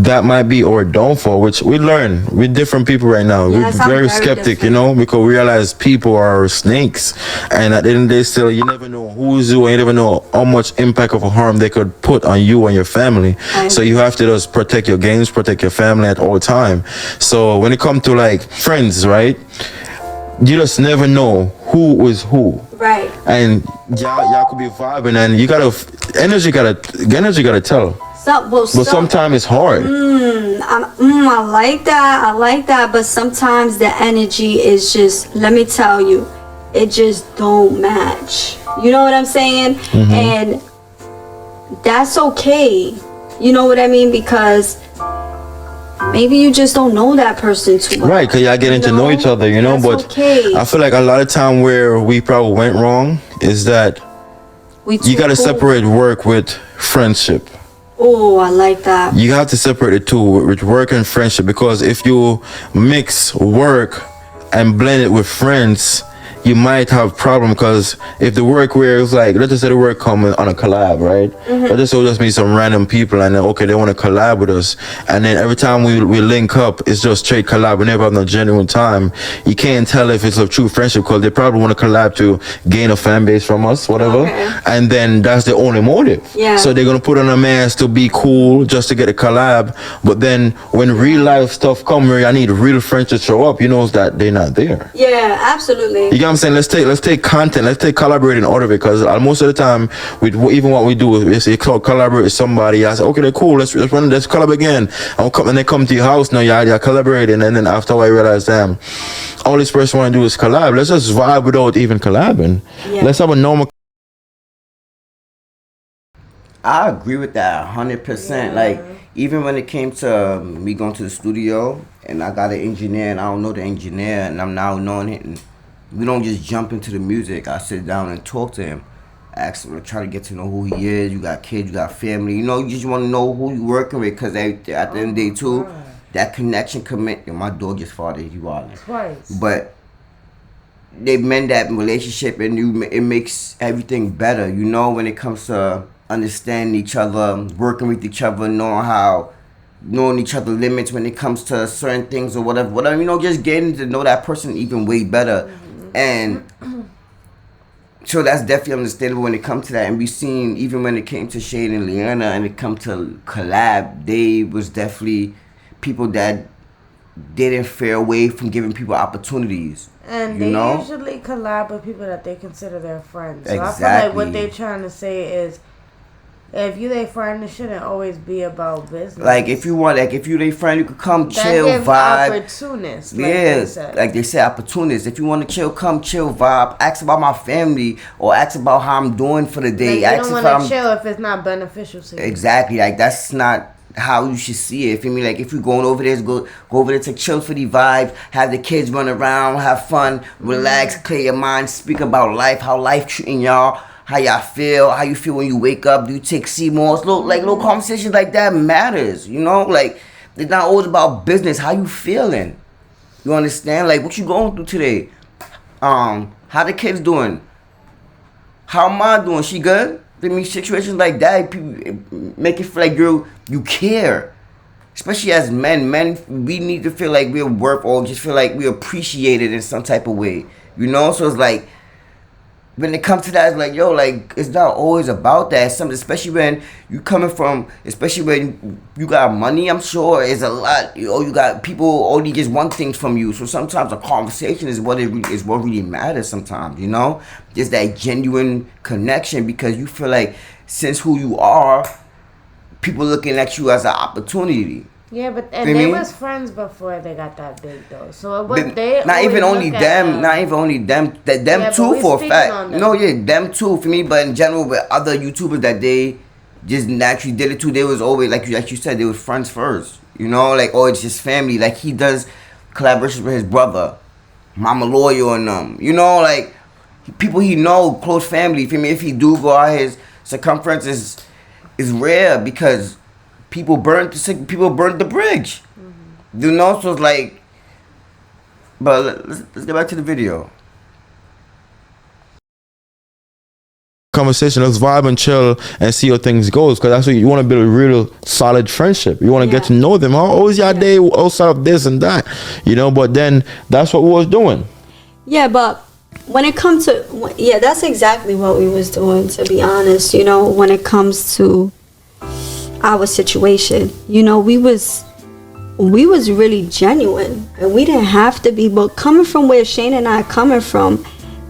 that might be our downfall, which we learn. We're different people right now. Yes, We're I'm very very skeptic, different. you know, because we realize people are snakes. And at the end of the day, still, you never know who's who, and you never know how much impact of harm they could put on you and your family. So you have to just protect your games, protect your family at all time. So when it comes to like friends, right? You just never know who is who. Right. And y'all could be vibing, and you gotta energy gotta tell. But sometimes it's hard. I like that. I like that. But sometimes the energy is just, let me tell you, it just don't match. You know what I'm saying? And that's okay. You know what I mean? Because maybe you just don't know that person too well. Right, because y'all getting to know each other, you know? That's but okay. I feel like a lot of time where we probably went wrong is that you got to separate work with friendship. Oh, I like that. You have to separate the two, with work and friendship, because if you mix work and blend it with friends, you might have problem. Because if the work where it's like, let's just say the work come on a collab, right? Let's just say we'll just meet some random people, and then okay, they want to collab with us, and then every time we link up, it's just straight collab. We never have no genuine time. You can't tell if it's a true friendship, because they probably want to collab to gain a fan base from us, whatever. And then that's the only motive. So they're gonna put on a mask to be cool just to get a collab. But then when real life stuff come where I need real friends to show up, you know that they're not there. Yeah, absolutely. You get what I'm saying? Let's take content, let's take collaborating out of it, because most of the time, with even what we do is collaborate with somebody. I say, okay, they're cool. Let's collab again. And they come to your house now. You're collaborating, and then after a while, you realize, damn, all this person want to do is collab. Let's just vibe without even collabing. Let's have a normal. I agree with that 100%. Like, even when it came to me going to the studio and I got an engineer and I don't know the engineer and I'm now knowing it, and we don't just jump into the music. I sit down and talk to him, ask him, try to get to know who he is. You got kids, you got family. You know, you just want to know who you working with, because at the end of the day too, that connection commit. My dog just farted. You are twice, but they mend that relationship, and it makes everything better. You know, when it comes to understanding each other, working with each other, knowing each other limits when it comes to certain things or whatever, you know, just getting to know that person even way better. And so that's definitely understandable when it comes to that. And we seen, even when it came to Shade and Liana and it come to collab, they was definitely people that didn't fare away from giving people opportunities. And they usually collab with people that they consider their friends. So exactly. I feel like what they're trying to say is, if you their friend, it shouldn't always be about business. Like, if you their friend, you could come that chill, vibe. Opportunists. Like they say, opportunists. If you want to chill, come chill, vibe. Ask about my family, or ask about how I'm doing for the day. Like, you don't want to chill if it's not beneficial to you. Exactly. Like, that's not how you should see it. If you mean, like, if you're going over there, go over there to chill for the vibe, have the kids run around, have fun, relax, clear your mind, speak about life, how life treating y'all. How y'all feel? How you feel when you wake up? Do you take CMOS? Little conversations like that matters. You know, like, it's not always about business. How you feeling? You understand? Like, what you going through today? How the kids doing? How am I doing? She good? I mean, situations like that, people make it feel like you care. Especially as men, we need to feel like we're worth, or just feel like we're appreciated in some type of way. You know, so it's like, when it comes to that, it's like, yo, like, it's not always about that. Something, especially when you coming from, especially when you got money, I'm sure it's a lot. You got people only just want things from you. So sometimes a conversation is what really matters sometimes, you know? Just that genuine connection, because you feel like, since who you are, people looking at you as an opportunity. Yeah, but they was friends before they got that big though. So what they not even only them, them too for a fact. No, them too for me. But in general, with other YouTubers that they just naturally did it too, they was always like you said, they was friends first. You know, like, oh, it's just family. Like, he does collaborations with his brother, Mama Loyal, and them. You know, like, people he know, close family. For me, if he do go out, his circumference is rare, because people burnt the bridge. You know, so it's like, but let's get back to the video. conversation, let's vibe and chill and see how things goes, because that's what you want to build a real solid friendship. You want to get to know them. How was your day outside of this and that, you know? But then that's what we was doing. Yeah, but when it comes to, that's exactly what we was doing, to be honest. You know, when it comes to our situation, you know, we was really genuine, and we didn't have to be. But coming from where Shane and I are coming from,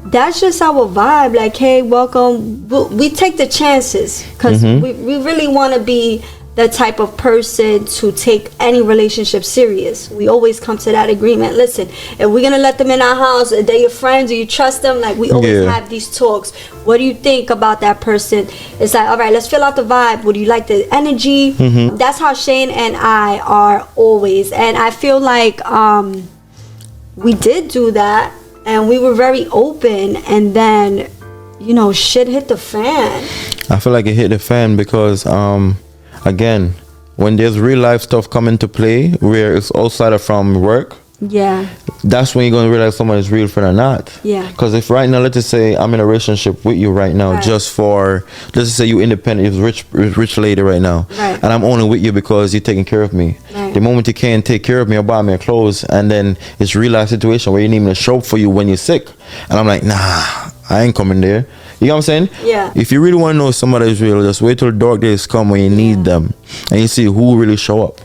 that's just our vibe. Like, hey, welcome. We take the chances, because we really want to be the type of person to take any relationship serious. We always come to that agreement. Listen, if we're gonna let them in our house, are they your friends, or you trust them? Like, we always have these talks. What do you think about that person? It's like, all right, let's fill out the vibe. Would you like the energy? That's how Shane and I are always. And I feel like we did do that, and we were very open, and then, you know, shit hit the fan. I feel like it hit the fan because again, when there's real life stuff come into play where it's outside of from work, that's when you're going to realize someone is real friend or not. Because if right now, let's just say I'm in a relationship with you right now, just for, let's just say you independent, you're rich lady right now, and I'm only with you because you're taking care of me. The moment you can't take care of me or buy me clothes, and then it's real life situation where you need me to show up for you when you're sick, and I'm like, nah, I ain't coming there. You know what I'm saying? If you really want to know somebody is real, just wait till dark days come when you need them, and you see who really show up.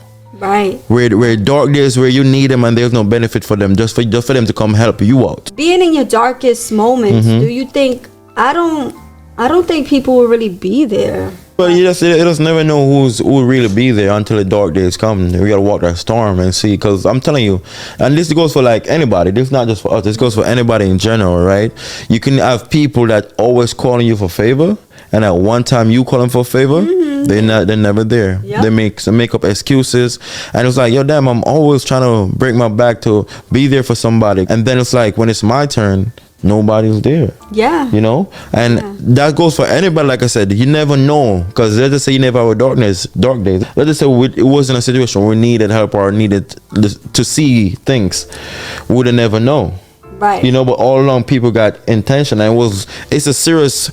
Where dark days where you need them and there's no benefit for them, just for them to come help you out. Being in your darkest moments, do you think? I don't think people will really be there. But you just never know who will really be there until the dark days come. We gotta walk that storm and see. Because I'm telling you, and this goes for like anybody. This is not just for us. This goes for anybody in general, right? You can have people that always calling you for favor, and at one time you call them for favor, they're never there. They make up excuses, and it's like, yo, damn, I'm always trying to break my back to be there for somebody, and then it's like when it's my turn, nobody's there. You know, and that goes for anybody. Like I said, you never know, because let's just say you never have a dark days. Let's just say it was in a situation where we needed help or needed to see things, we would have never know. You know, but all along people got intention, and it's serious,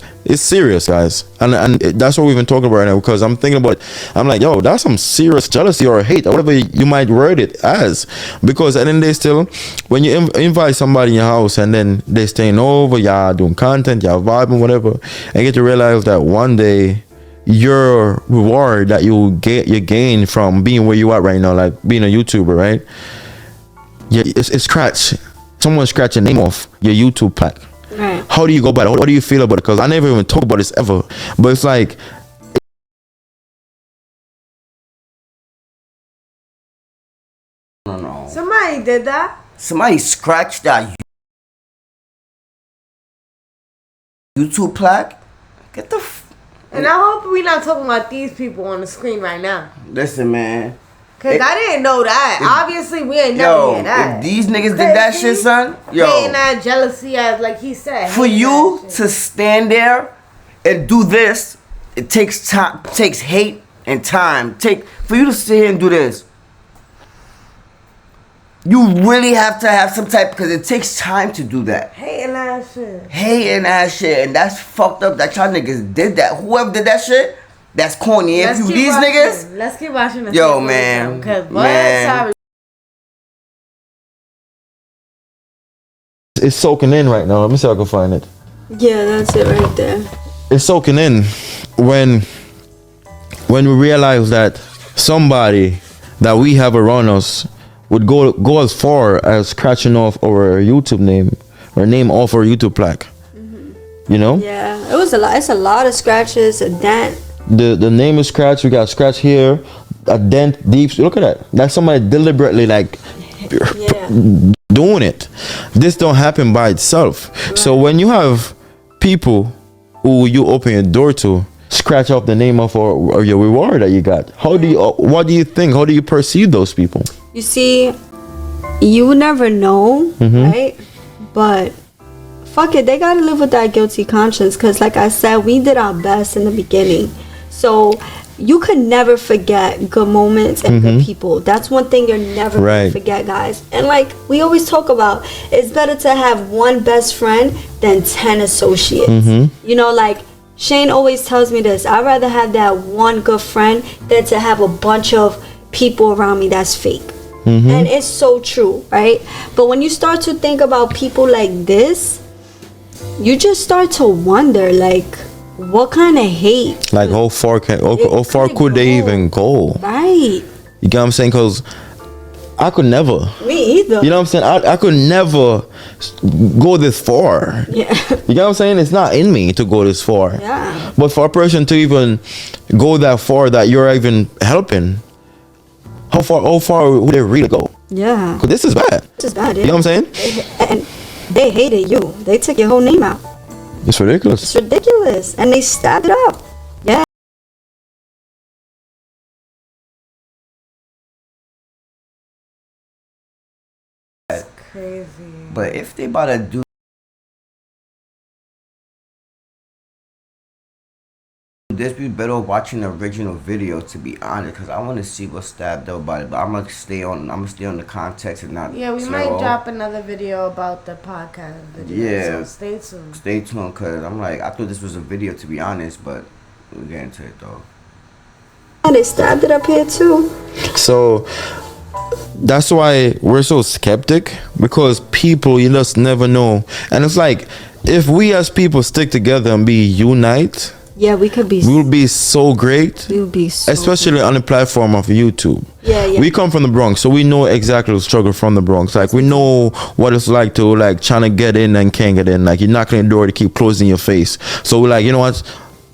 guys, and that's what we've been talking about right now, because I'm thinking about, I'm like, yo, that's some serious jealousy or hate or whatever you might word it as, because at the end of the day, still, when you invite somebody in your house and then they staying over, y'all doing content, y'all vibing, whatever, and you get to realize that one day your reward that you gain from being where you are right now, like being a YouTuber, right? It's scratch. Someone scratch your name off your YouTube plaque. How do you go about it? What do you feel about it? Because I never even talk about this ever. But it's like, no. Somebody did that. Somebody scratched that YouTube plaque. Get the and I hope we're not talking about these people on the screen right now. Listen, man. Cause I didn't know that. Obviously, we ain't never hear that. If these niggas did that shit, son, hating that jealousy, as like he said. For you to stand there and do this, it takes time, takes hate and time. For you to sit here and do this, you really have to have some type, because it takes time to do that. Hating that shit, and that's fucked up that y'all niggas did that. Whoever did that shit, that's corny. If you these niggas, let's keep watching this. Yo, man, because sorry. It's soaking in right now. Let me see if I can find it. Yeah, that's it right there. It's soaking in when we realize that somebody that we have around us would go as far as scratching off our YouTube name or name off our YouTube plaque. You know? Yeah, it was a lot. It's a lot of scratches, a dent. The name is scratched. We got scratch here, a dent deep. Look at that. That's somebody deliberately like doing it. This don't happen by itself. So when you have people who you open your door to scratch off the name of or your reward that you got, what do you think? How do you perceive those people? You see, you never know, right? But fuck it, they gotta live with that guilty conscience, because like I said, we did our best in the beginning. So you could never forget good moments and good people. That's one thing you're never gonna forget, guys. And like we always talk about, it's better to have one best friend than 10 associates. You know, like Shane always tells me this. I'd rather have that one good friend than to have a bunch of people around me that's fake. And it's so true, right? But when you start to think about people like this, you just start to wonder, like, what kind of hate? Like, how far could they even go? Right. You get what I'm saying? Because I could never. Me either. You know what I'm saying? I could never go this far. Yeah. You know what I'm saying? It's not in me to go this far. Yeah. But for a person to even go that far that you're even helping, how far would they really go? Yeah. Because this is bad. This is bad. You know what I'm saying? And they hated you. They took your whole name out. It's ridiculous. It's ridiculous. And they stabbed it up. Yeah. Crazy. But if they about to do this, be better watching the original video, to be honest, because I want to see what's stabbed up about it. But I'm gonna stay on the context and not. Yeah, we might drop another video about the podcast video. Yeah. So stay tuned. Stay tuned, cause I'm like, I thought this was a video, to be honest, but we'll get into it though. And they stabbed it up here too. So that's why we're so skeptic, because people, you just never know. And it's like, if we as people stick together and be unite, Yeah, we could be. we'll be so great. We would be so. Especially on the platform of YouTube. Yeah, yeah. We come from the Bronx, so we know exactly the struggle from the Bronx. Like, we know what it's like to, like, trying to get in and can't get in. Like, you're knocking on the door to keep closing your face. So we're like, you know what?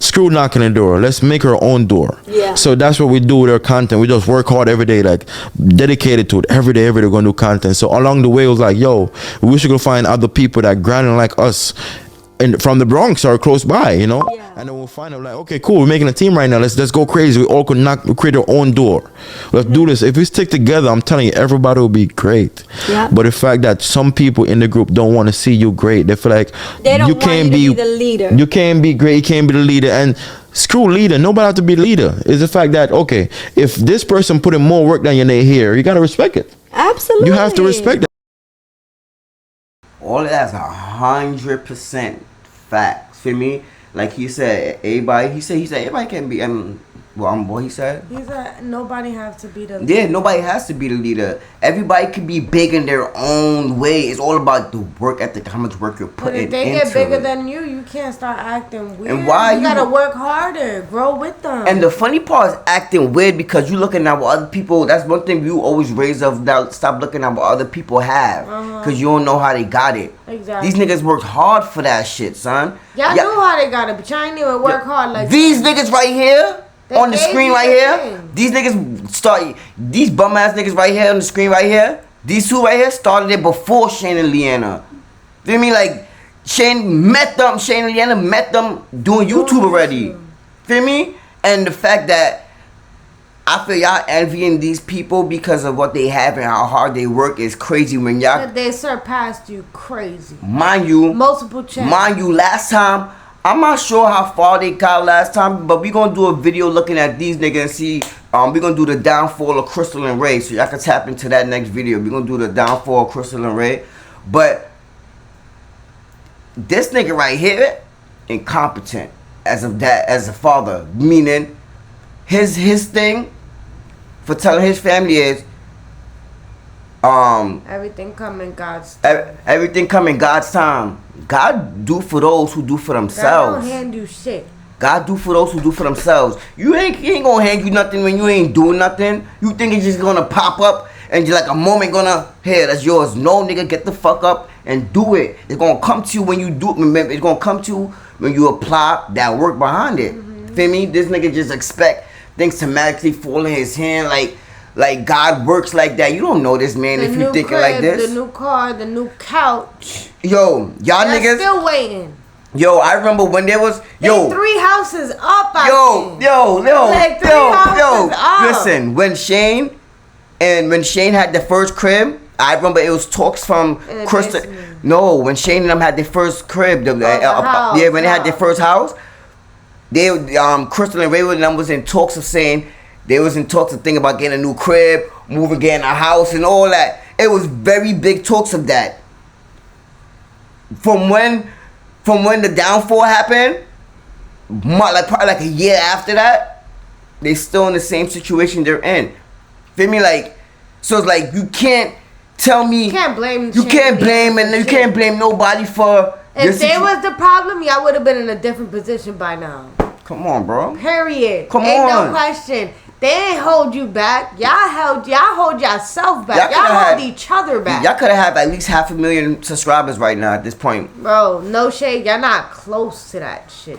Screw knocking the door. Let's make our own door. Yeah. So that's what we do with our content. We just work hard every day, like, dedicated to it. Every day, we're going to do content. So along the way, it was like, yo, we should go find other people that grinding like us from the Bronx or close by, you know. Yeah. And then we'll find them like, okay, cool, we're making a team right now. Let's go crazy. We all could create our own door. Let's do this. If we stick together, I'm telling you, everybody will be great. Yeah. But the fact that some people in the group don't want to see you great, they feel like They don't want you to be the leader. You can't be great. You can't be the leader. And screw leader. Nobody have to be leader. It's the fact that, okay, if this person put in more work than you're here, you gotta respect it. Absolutely. You have to respect it. All of that's 100% facts. Feel me? Like he said, everybody. He said everybody can be. What he said. He said nobody has to be the. Yeah, nobody has to be the leader. Everybody can be big in their own way. It's all about the work ethic, how much work you're But putting if they into get bigger it. than you can't start acting weird. And why you you- gotta work harder, grow with them. And the funny part is acting weird, because you looking at what other people. That's one thing you always raise up. Now stop looking at what other people have, because you don't know how they got it. Exactly. These niggas worked hard for that shit, son. Y'all knew how they got it, but y'all didn't even work hard like These niggas right here They on the gave screen you right the here. thing. These niggas start. These bum ass niggas right here on the screen right here. These two right here started it before Shane and Liana. Feel me? Like Shane and Liana met them doing YouTube already. Feel me? And the fact that I feel y'all envying these people because of what they have and how hard they work is crazy. When y'all, But they surpassed you crazy. mind you, Multiple checks. mind you, last time, I'm not sure how far they got last time, but we gonna do a video looking at these niggas and see. We gonna do the downfall of Crystal and Ray, so y'all can tap into that next video. We gonna do the downfall of Crystal and Ray, but this nigga right here, incompetent as a father, meaning his thing for telling his family is Everything come in God's everything come in God's time. God do for those who do for God themselves. don't hand you shit. God do for those who do for themselves. He ain't gonna hand you nothing when you ain't doing nothing. You think it's just gonna pop up and just like a moment gonna, hey, that's yours. No, nigga, get the fuck up and do it. It's gonna come to you when you do it. Remember, it's gonna come to you when you apply that work behind it. Feel me? This nigga just expect things to magically fall in his hand like God works like that. You don't know this, man, if you thinking like this. The new car, the new couch. Yo, y'all They're niggas. still waiting. Yo, I remember when there was They 3 houses up. Like 3 houses up. Listen, when Shane had the first crib, I remember it was talks from In the Krista. basement. No, when Shane and them had their first crib, house, yeah, when they had their house. first house, they Crystal and Raymond and them was in talks of saying they was in talks of thinking about getting a new crib, moving, getting a house, and all that. It was very big talks of that. From when the downfall happened, probably like a year after that, they still in the same situation they're in. Feel me? Like, so it's like you can't tell me. You can't blame. You can't blame nobody for. If they was the problem, y'all would have been in a different position by now. Come on, bro. Period. Come Ain't on. no question. They ain't hold you back. Y'all hold yourself back. Y'all hold each other back. Y'all could have had at least 500,000 subscribers right now at this point. Bro, no shade. Y'all not close to that shit.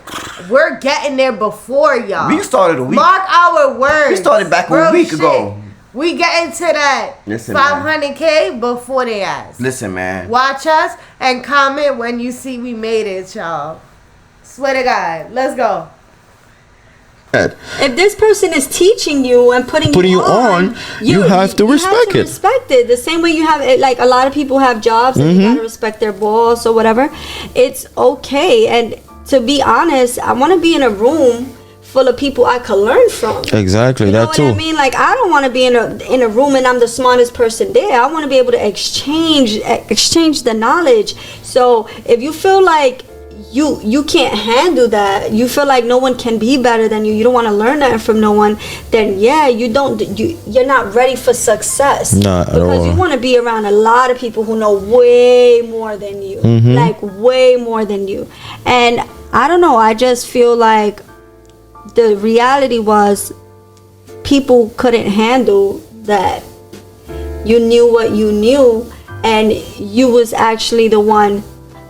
We're getting there before y'all. We started a week. Mark our words. We started back a week ago. We getting to that 500K before they ask. Listen, man. Watch us and comment when you see we made it, y'all. Swear to God. Let's go. If this person is teaching you and putting you on, you have to respect it. Respect it. The same way you have it, like a lot of people have jobs and you gotta respect their boss or whatever. It's okay. And to be honest, I want to be in a room full of people I could learn from. Exactly, you know that what too. I mean, like I don't want to be in a room and I'm the smartest person there. I want to be able to exchange the knowledge. So if you feel like you can't handle that, you feel like no one can be better than you don't want to learn that from no one, then yeah, you're not ready for success. Not at all. Because you want to be around a lot of people who know way more than you, like way more than you. And I don't know, I just feel like the reality was people couldn't handle that. You knew what you knew, and you was actually the one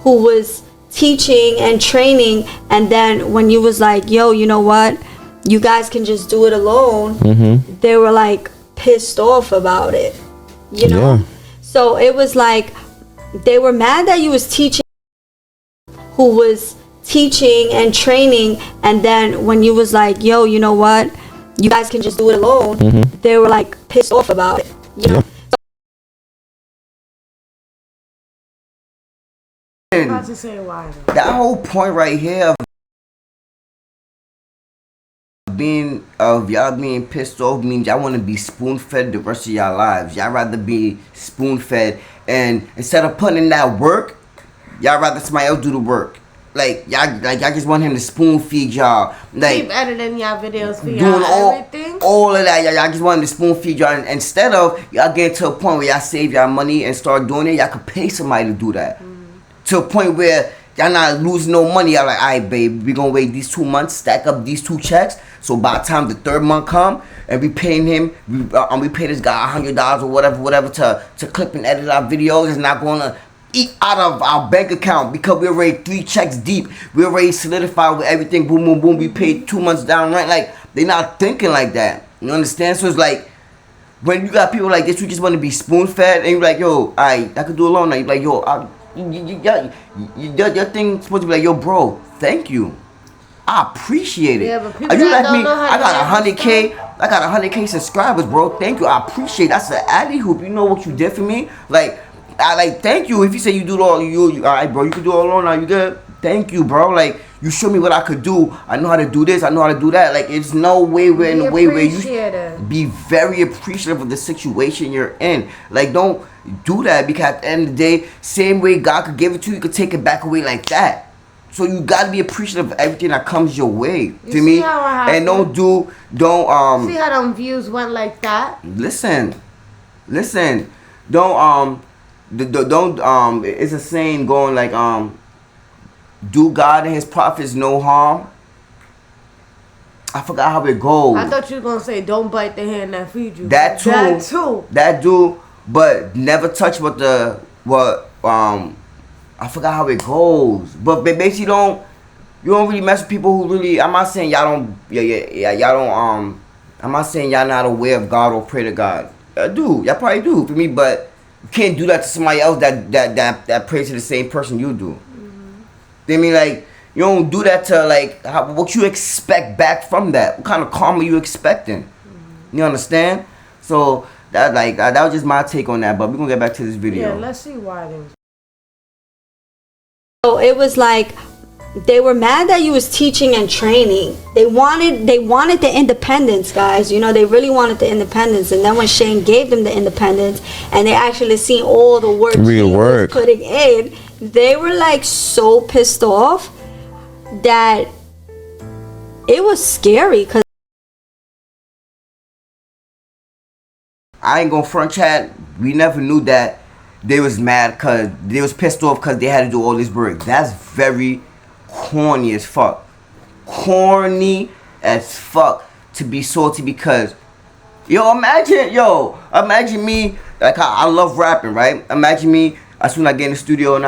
who was teaching and training, and then when you was like, yo, you know what, you guys can just do it alone, they were like pissed off about it, you know. Yeah. So it was like they were mad that you was teaching who was teaching and training, and then when you was like, yo, you know what, you guys can just do it alone, they were like pissed off about it, you know. About to say why though. That whole point right here of y'all being pissed off means y'all want to be spoon fed the rest of y'all lives. Y'all rather be spoon fed, and instead of putting in that work, y'all rather somebody else do the work. Like y'all just want him to spoon feed y'all. Like keep editing y'all videos for y'all, everything. All of that. Y'all just want him to spoon feed y'all. And instead of y'all getting to a point where y'all save y'all money and start doing it, y'all could pay somebody to do that. To a point where y'all not losing no money. Y'all like, alright, babe, we gonna wait these 2 months, stack up these 2 checks. So by the time the 3rd month come, and we paying him, we pay this guy $100 or whatever to clip and edit our videos. It's not gonna eat out of our bank account because we already 3 checks deep. We already solidified with everything. Boom, boom, boom. We paid 2 months down rent. Like they not thinking like that. You understand? So it's like when you got people like this who just want to be spoon fed, and you're like, yo, I could do it alone. Now you're like, yo, your thing supposed to be like, yo, bro, thank you. I appreciate it. Yeah, but people Are you that like me? don't know how I to got do 100K. I got 100K subscribers, bro. Thank you. I appreciate it. That's an alley hoop. You know what you did for me? Like, I like thank you. If you say you do it all, you all right, bro. You can do it all alone now. You good? Thank you, bro. Like you showed me what I could do. I know how to do this. I know how to do that. Like it's no way we're in a way where you be very appreciative of the situation you're in. Like don't do that because at the end of the day, same way God could give it to you, you could take it back away like that. So you gotta be appreciative of everything that comes your way. To me, and don't see how them views went like that. Listen, don't it's a saying going like do God and his prophets no harm. I forgot how it goes. I thought you were gonna say don't bite the hand that feeds you. That too. But never touch I forgot how it goes. But basically you don't really mess with people who really. I'm not saying y'all don't. Y'all don't. I'm not saying y'all not aware of God or pray to God. Y'all probably do for me, but you can't do that to somebody else that prays to the same person you do. They mean like you don't do that to like what you expect back from that. What kind of karma you expecting? You understand? So that was just my take on that. But we're gonna get back to this video. Yeah, let's see why they. So it was like they were mad that you was teaching and training. They wanted the independence, guys. You know, they really wanted the independence. And then when Shane gave them the independence and they actually seen all the work he was putting in, they were like so pissed off that it was scary because I ain't gonna front chat. We never knew that they was mad because they was pissed off because they had to do all this work. That's very corny as fuck. Corny as fuck to be salty because imagine me, like I love rapping, right? Imagine me as soon as I get in the studio and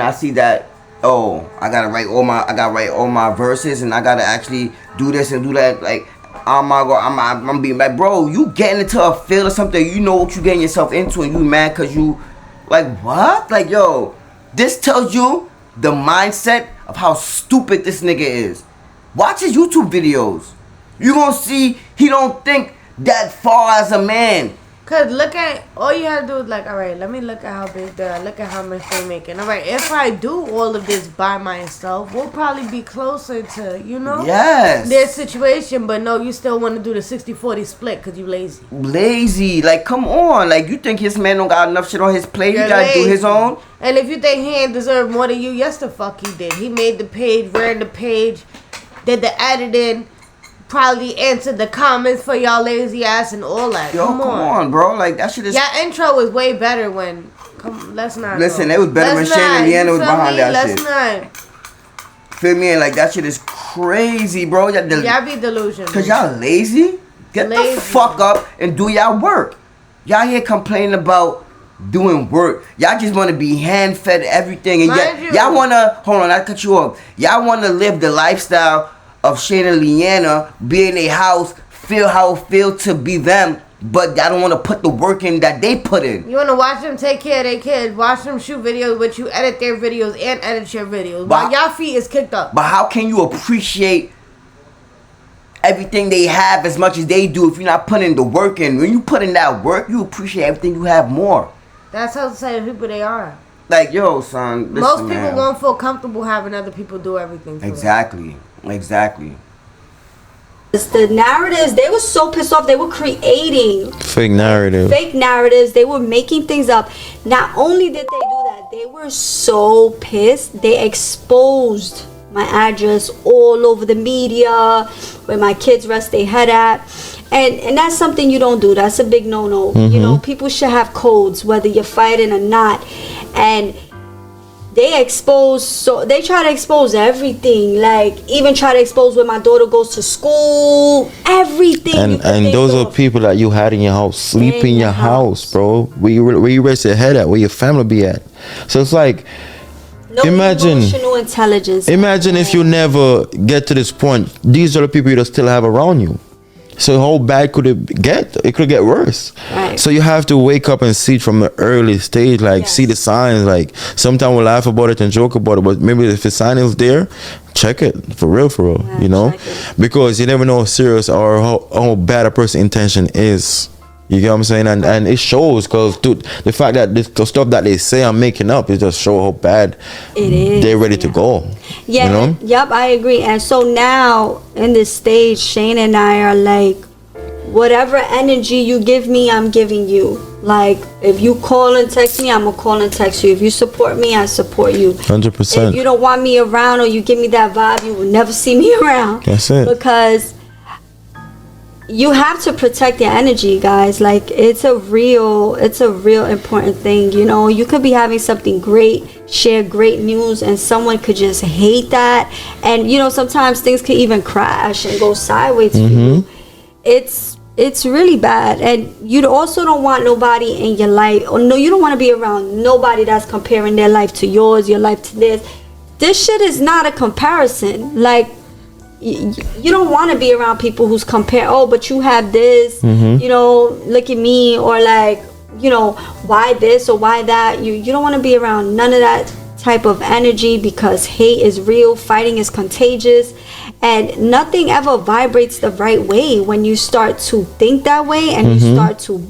I see that, oh, I gotta write all my verses and I gotta actually do this and do that. Like, oh my god, I'm being like, bro, you getting into a field or something, you know what you getting yourself into and you mad cause you like what? Like, yo, this tells you the mindset of how stupid this nigga is. Watch his YouTube videos. You gonna see he don't think that far as a man. Cause look at, all you have to do is like, all right, let me look at how big they are, look at how much they're making. All right, if I do all of this by myself, we'll probably be closer to, Yes, their situation. But no, you still want to do the 60-40 split because you lazy. Lazy, like come on, like you think his man don't got enough shit on his plate? You're he gotta lazy. do his own. And if you think he ain't deserve more than you, yes the fuck he did. He made the page, ran the page, did the editing, probably answered the comments for y'all lazy ass and all that. Yo, come on, bro. Like that shit is. Your intro was way better when. Let's not. Listen, go. it was better when Shane and Liana was behind that Let's shit. not. Feel me? And like that shit is crazy, bro. Y'all be delusional. Cause y'all lazy. Get Lazy. the fuck up and do y'all work. Y'all here complaining about doing work. Y'all just want to be hand fed everything, and y'all wanna hold on. I cut you off. Y'all wanna live the lifestyle of Shane and Liana, be in a house, feel how it feels to be them, but y'all don't want to put the work in that they put in. You want to watch them take care of their kids, watch them shoot videos, but you edit their videos and edit your videos. While y'all feet is kicked up. But how can you appreciate everything they have as much as they do if you're not putting the work in? When you put in that work, you appreciate everything you have more. That's how the same people they are. Like, yo, son. Listen, most people man. won't feel comfortable having other people do everything for Exactly. Exactly. the narratives, they were so pissed off. They were creating Fake narrative. fake narratives. They were making things up. Not only did they do that, they were so pissed. They exposed my address all over the media, where my kids rest their head at. And that's something you don't do. That's a big no-no. You know, people should have codes, whether you're fighting or not. And they try to expose everything, like even try to expose where my daughter goes to school, everything. And those are people that you had in your house, sleep in your house, bro. Where you rest your head at, where your family be at. So it's like, No emotional intelligence. Imagine if you never get to this point. These are the people you still have around you. So how bad could it get? It could get worse. Right. So you have to wake up and see it from an early stage, like see the signs. Like sometimes we laugh about it and joke about it, but maybe if the sign is there, check it for real, Yeah, you know, because you never know how serious or how bad a person's intention is. You get what I'm saying? And it shows, because the fact that the stuff that they say I'm making up, it just show how bad it is. They're ready to go. Yeah, you know? Yep, I agree. And so now in this stage, Shane and I are like, whatever energy you give me, I'm giving you. Like, if you call and text me, I'm gonna call and text you. If you support me, I support you. 100%. If you don't want me around or you give me that vibe, you will never see me around. That's it. Because you have to protect your energy, guys. Like, it's a real important thing. You know, you could be having something great, share great news, and someone could just hate that. And you know, sometimes things could even crash and go sideways for you. It's really bad. And you also don't want nobody in your life, or no, you don't want to be around nobody that's comparing their life to yours, your life to this. This shit is not a comparison. Like, you don't want to be around people who's compare, oh, but you have this, you know, look at me, or like, you know, why this or why that. You don't want to be around none of that type of energy, because hate is real, fighting is contagious, and nothing ever vibrates the right way when you start to think that way and you start to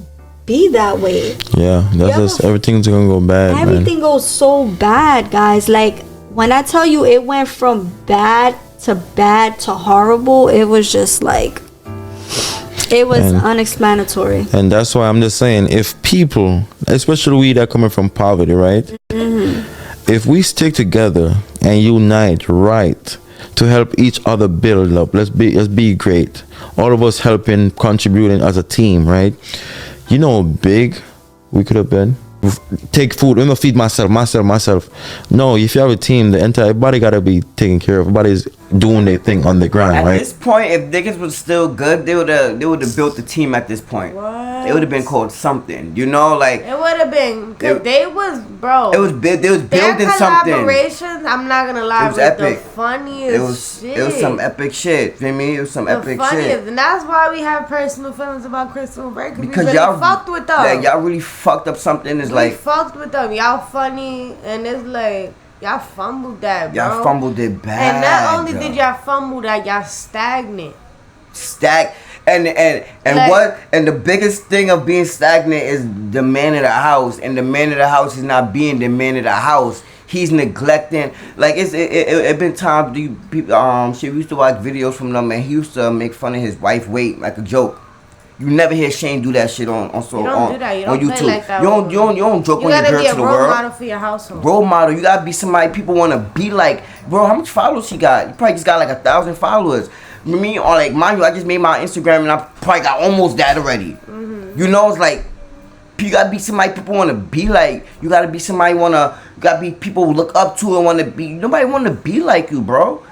be that way. Yeah, that's just, everything's gonna go bad. Everything goes so bad, guys. Like, when I tell you it went from bad to horrible, it was just like, it was unexplanatory. And that's why I'm just saying, if people, especially we that coming from poverty, right? If we stick together and unite, right, to help each other build up. Let's be great. All of us helping, contributing as a team, right? You know how big we could have been. Take food. I'm gonna feed myself. No, if you have a team, the entire body gotta be taken care of. Everybody's doing their thing on the ground, At right? this point, if niggas was still good, they would have built the team at this point. What? It would have been called something, you know, like It would have been, cause they was, bro. it was they was their building something. collaborations, I'm not gonna lie, It was was epic. the funniest shit. It was some epic shit. Feel me? It was some The epic funniest, shit. and that's why we have personal feelings about Crystal Break. Because we really fucked with them. like, y'all really fucked up something. It's we like fucked with them. Y'all funny, and it's like y'all fumbled that, bro. y'all fumbled it bad. And not only did y'all fumble that, y'all stagnant. Stack and Like- what and the biggest thing of being stagnant is the man of the house, and the man of the house is not being the man of the house. He's neglecting. Like it been times you people she used to watch videos from them, and he used to make fun of his wife weight like a joke. You never hear Shane do that shit on You don't do that. You don't YouTube. play like that. You don't joke You on your gotta girl be to a the role world. model for your household. Role model, you gotta be somebody people wanna be like. Bro, how much followers he got? He probably just got like 1,000 followers. Me, or like, mind you, I just made my Instagram and I probably got almost that already. You know, it's like, you gotta be somebody people wanna be like. You gotta be somebody you gotta be people look up to and wanna be. Nobody wanna be like you, bro.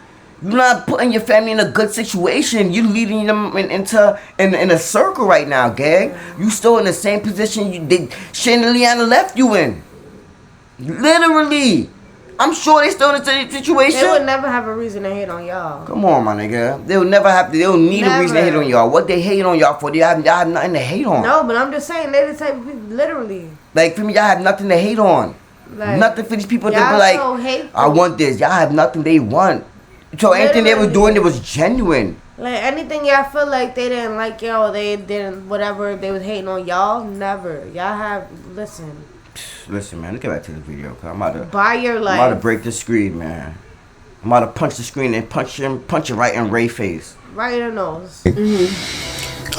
You're not putting your family in a good situation. You leading them in a circle right now, gang. You still in the same position you did. Shane and Liana left you in. Literally. I'm sure they still in the same situation. They would never have a reason to hate on y'all. Come on, my nigga. They'll never have to. They don't need a reason to hate on y'all. What they hate on y'all for? Y'all have nothing to hate on. No, but I'm just saying they the type of people, literally. Like, for me, y'all have nothing to hate on. Like, Nothing for these people to be y'all like, so hateful. I want this. Y'all have nothing they want. So anything they was doing, it was genuine. Like anything y'all feel like they didn't like y'all, or they didn't whatever they was hating on y'all. Never. Y'all have listen. Listen, man, let's get back to the video, cause I'm about Buy your to life. break the screen, man. I'm about to punch the screen and punch it right in Ray's face. Right in the nose.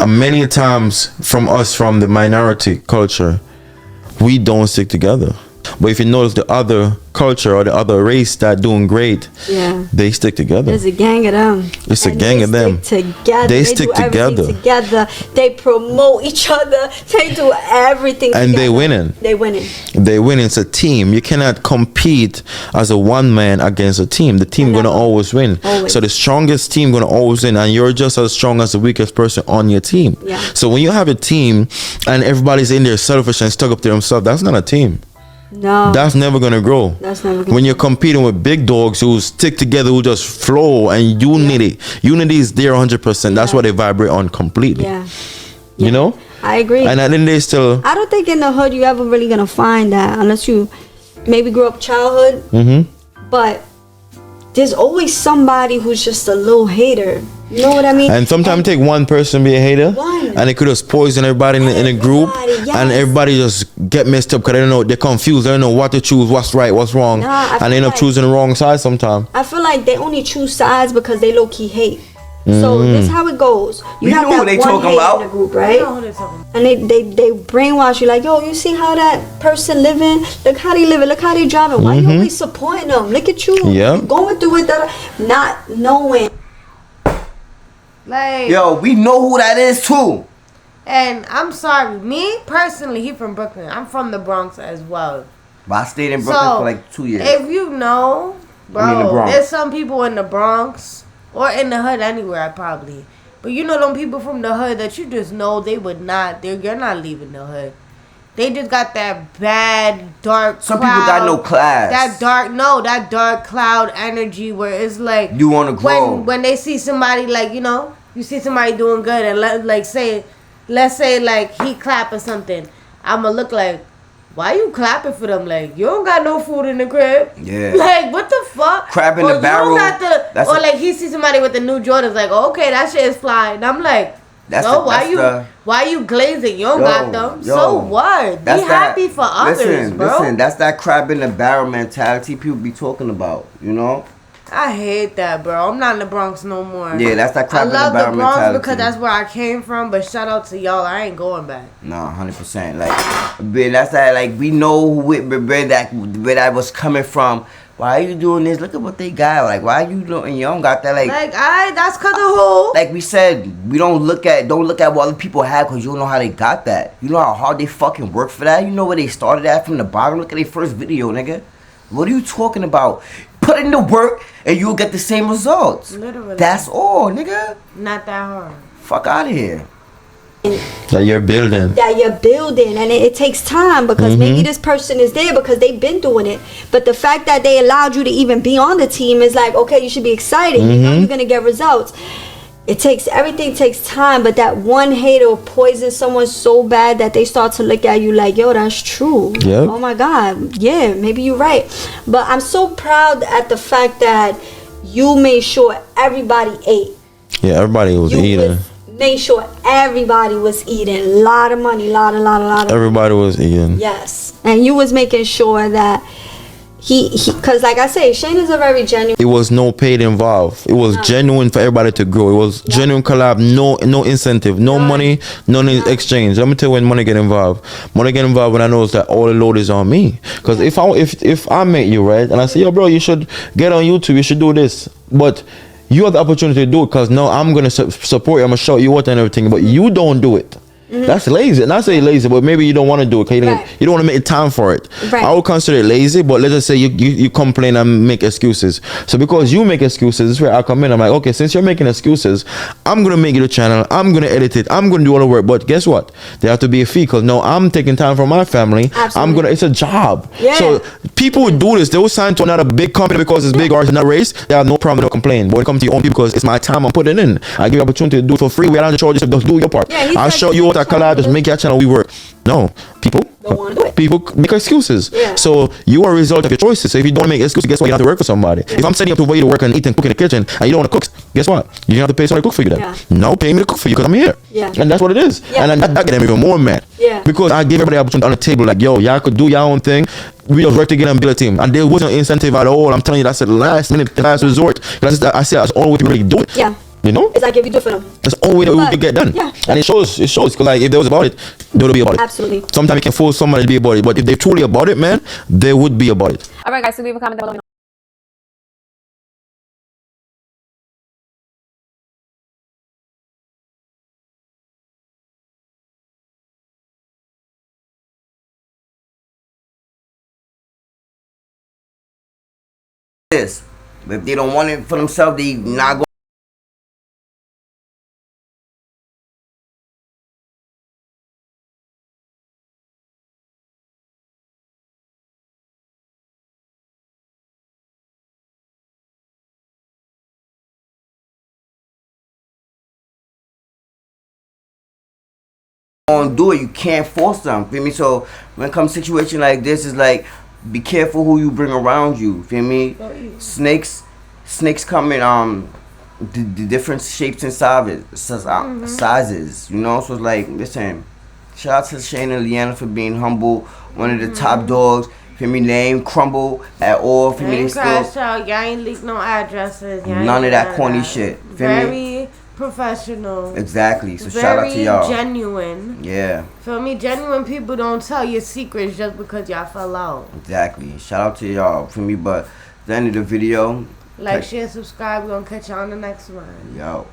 Many times from the minority culture, we don't stick together. But if you notice the other culture or the other race that doing great, Yeah. they stick together. There's a gang of them. It's a And gang of them. Stick together. They They stick do everything together. together. They promote each other. They do everything And they together. winning. They winning. They win. It's a team. You cannot compete as a one man against a team. The team gonna always win. Always. So the strongest team gonna always win, and you're just as strong as the weakest person on your team. Yeah. So when you have a team and everybody's in there selfish and stuck up to themselves, that's not a team. No. That's never gonna grow. That's never gonna When you're competing with big dogs who stick together, who just flow, and unity. Unity is there 100%. That's Yeah. what they vibrate on completely. Yeah. You know. I agree. And then they still. I don't think in the hood you ever really gonna find that unless you maybe grew up childhood. Mm-hmm. But there's always somebody who's just a little hater. You know what I mean? And sometimes take one person be a hater, One. and it could just poison everybody in a group, Everybody, and yes. everybody just get messed up because they don't know, they're confused, they don't know what to choose, what's right, what's wrong, Nah, I and they end feel up like- choosing the wrong side sometimes. I feel like they only choose sides because they low key hate. So this is how it goes. You have know who that they one talking hater about? in the group, I right? know who they talking about. And they brainwash you like, yo, you see how that person living? Look how they living. Look how they driving. Why you always supporting them? Look at you. Yeah. You going through it, not knowing. Like, Yo, we know who that is too. and I'm sorry, me personally, he from Brooklyn. I'm from the Bronx as well. But I stayed in Brooklyn for like 2 years. If you know, bro, I mean the Bronx. there's some people in the Bronx or in the hood anywhere, probably. But you know them people from the hood that you just know they would not. You're not leaving the hood. They just got that bad dark. Some cloud, people got no class. That dark cloud energy where it's like You wanna grow. when they see somebody like you see somebody doing good and let's say like he clapping something, I'ma look like, why you clapping for them? Like, you don't got no food in the crib. Yeah. Like, what the fuck? Crab in Or the you barrel, don't got that's or a- like he see somebody with the new Jordans, like, oh, okay, that shit is fly. And I'm like, That's no, the- why you glazing? You don't got them. yo, So what? Be that's happy for others, bro. Listen, that's that crab in the barrel mentality people be talking about, you know? I hate that, bro. I'm not in the Bronx no more. Yeah, that's that crab I in the love barrel the Bronx mentality. because that's where I came from. But shout out to y'all. I ain't going back. No, 100%. Like, but that's that. Like, we know where that was coming from. Why are you doing this? Look at what they got. Like, why you doing? You don't got that. Like, alright, that's cause of who? like we said, we don't look at what other people have because you don't know how they got that. You know how hard they fucking work for that. You know where they started at from the bottom. Look at their first video, nigga. What are you talking about? Put in the work and you'll get the same results. Literally. That's all, nigga. Not that hard. Fuck out of here. That you're building. And it takes time because maybe this person is there because they've been doing it, but the fact that they allowed you to even be on the team is like, okay, you should be excited. You know you're gonna get results. Everything takes time, but that one hater will poison someone so bad that they start to look at you like, yo, that's true. Yep. Oh my God, yeah, maybe you're right. But I'm so proud at the fact that you made sure everybody ate. Yeah, everybody was eating. Made sure everybody was eating. A lot of money, lot of Everybody was eating. Yes. And you was making sure that he because like I say, Shane is a very genuine. It was no paid involved. It was genuine for everybody to grow. It was genuine collab, no incentive, no money, no exchange. Let me tell you when money get involved. Money get involved when I know that all the load is on me. Because if I met you, right, and I say, yo bro, you should get on YouTube, you should do this. But you have the opportunity to do it because now I'm going to support you, I'm going to show you what and everything, but you don't do it. That's lazy. Not say lazy, but maybe you don't want to do it. You don't want to make time for it. Right. I would consider it lazy, but let's just say you complain and make excuses. So because you make excuses, this is where I come in. I'm like, okay, since you're making excuses, I'm going to make you the channel. I'm going to edit it. I'm going to do all the work. But guess what? There have to be a fee because now I'm taking time from my family. Absolutely. It's a job. Yeah. So people who do this, they will sign to another big company because it's big or it's not raised. They have no problem, they don't complain. But when it comes to your own people, because it's my time I'm putting in. I give you opportunity to do it for free. We don't charge you, just do your part. Yeah, I'll show you what I collab, just make your channel, we work. No, people don't want to do it. People make excuses. Yeah. So you are a result of your choices. So if you don't make excuses, guess what? You have to work for somebody. If I'm setting up for you to work and eat and cook in the kitchen and you don't want to cook, guess what? You don't have to pay somebody to cook for you then. Yeah. No, pay me to cook for you because I'm here. Yeah. And that's what it is. Yeah. And that get them even more mad. Yeah. Because I gave everybody the opportunity on the table, like, yo, y'all could do your own thing. We just work together and build a team. And there wasn't an incentive at all. I'm telling you, that's the last minute, the last resort. I said that's the only way to really do it. Yeah. You know? It's like if you do it for them. That's the only way that we could get done. Yeah. And it shows. Because like if they was about it, they would be about it. Absolutely. Sometimes you can force somebody to be about it. But if they're truly about it, man, they would be about it. All right, guys, so leave a comment down below. This. If they don't want it for themselves, they not going. Do it. You can't force them. Feel me? So when it comes to a situation like this, it's like be careful who you bring around you. Feel me? Snakes come in the different shapes and sizes. You know, so it's like, listen. Shout out to Shane and Liana for being humble. One of the top dogs. Feel me? They ain't crumble at all. Feel me? They Crash out. Y'all ain't leak no addresses. None of that corny shit. Feel me? Very professional. Exactly. So shout out to y'all. Very genuine. Yeah. Feel me? Genuine people don't tell your secrets just because y'all fell out. Exactly. Shout out to y'all. Feel me? But at the end of the video, like, share, subscribe. We're gonna catch y'all on the next one. Yo.